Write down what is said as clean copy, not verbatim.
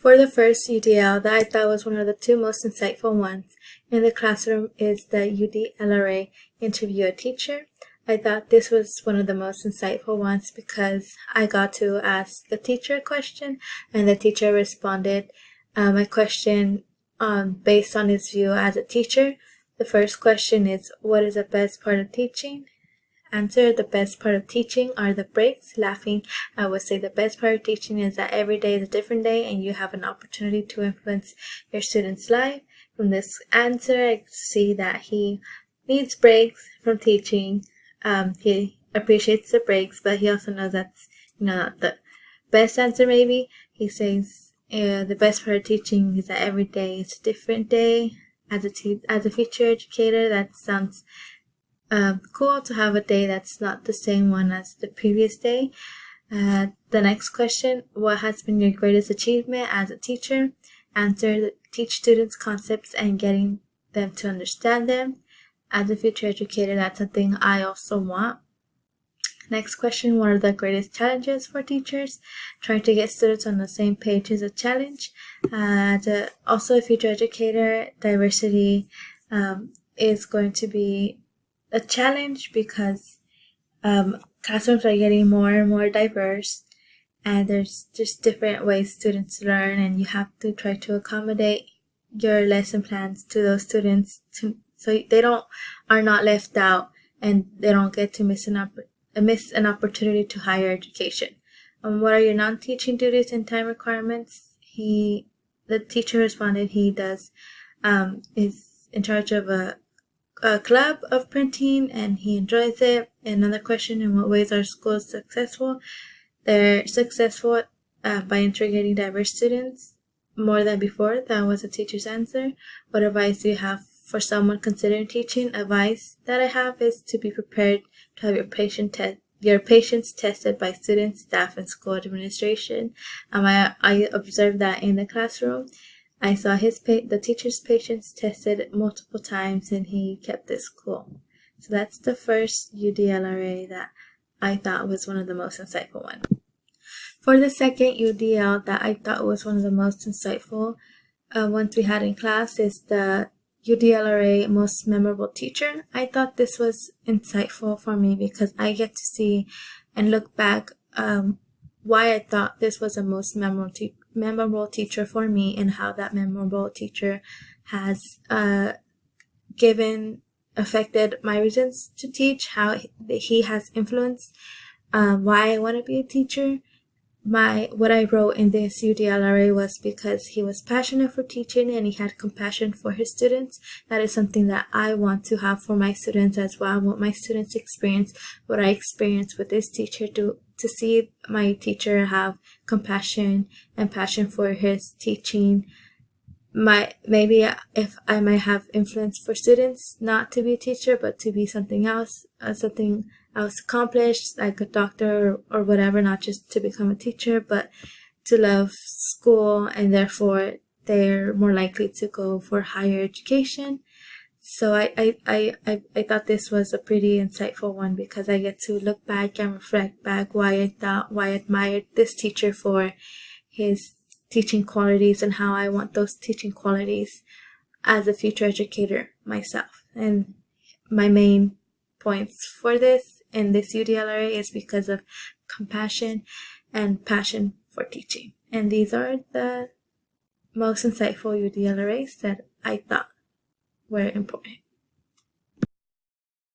For the first UDL that I thought was one of the two most insightful ones in the classroom is the UDLRA Interview a Teacher. I thought this was one of the most insightful ones because I got to ask the teacher a question and the teacher responded my question based on his view as a teacher. The first question is, what is the best part of teaching? Answer, the best part of teaching are the breaks. Laughing, I would say the best part of teaching is that every day is a different day and you have an opportunity to influence your student's life. From this answer, I see that he needs breaks from teaching. He appreciates the breaks, but he also knows that's not the best answer maybe. He says the best part of teaching is that every day is a different day. As a future educator, that sounds cool to have a day that's not the same one as the previous day. The next question, what has been your greatest achievement as a teacher? Answer, teach students concepts and getting them to understand them. As a future educator, that's something I also want. Next question, what are the greatest challenges for teachers? Trying to get students on the same page is a challenge. Also a future educator, diversity is going to be a challenge because classrooms are getting more and more diverse and there's just different ways students learn, and you have to try to accommodate your lesson plans to those students so they are not left out and they don't get to miss an opportunity to higher education. What are your non-teaching duties and time requirements? The teacher responded he is in charge of a club of printing and he enjoys it. Another question, in what ways are schools successful? They're successful by integrating diverse students more than before. That was the teacher's answer. What advice do you have for someone considering teaching? Advice that I have is to be prepared to have your patience tested by students, staff, and school administration. I observed that in the classroom. I saw the teacher's patience tested multiple times and he kept this cool. So that's the first UDLRA that I thought was one of the most insightful ones. For the second UDL that I thought was one of the most insightful ones we had in class is the UDLRA Most Memorable Teacher. I thought this was insightful for me because I get to see and look back why I thought this was the most memorable teacher for me and how that memorable teacher has affected my reasons to teach, how he has influenced why I want to be a teacher. What I wrote in this UDLRA was because he was passionate for teaching and he had compassion for his students. That is something that I want to have for my students as well. I want my students to experience what I experienced with this teacher, to see my teacher have compassion and passion for his teaching. Maybe if I might have influence for students not to be a teacher but to be something else, something else accomplished, like a doctor or whatever, not just to become a teacher but to love school, and therefore they're more likely to go for higher education. So I thought this was a pretty insightful one because I get to look back and reflect back why I admired this teacher for his teaching qualities and how I want those teaching qualities as a future educator myself. And my main points for this in this UDLRA is because of compassion and passion for teaching. And these are the most insightful UDLRAs that I thought were important.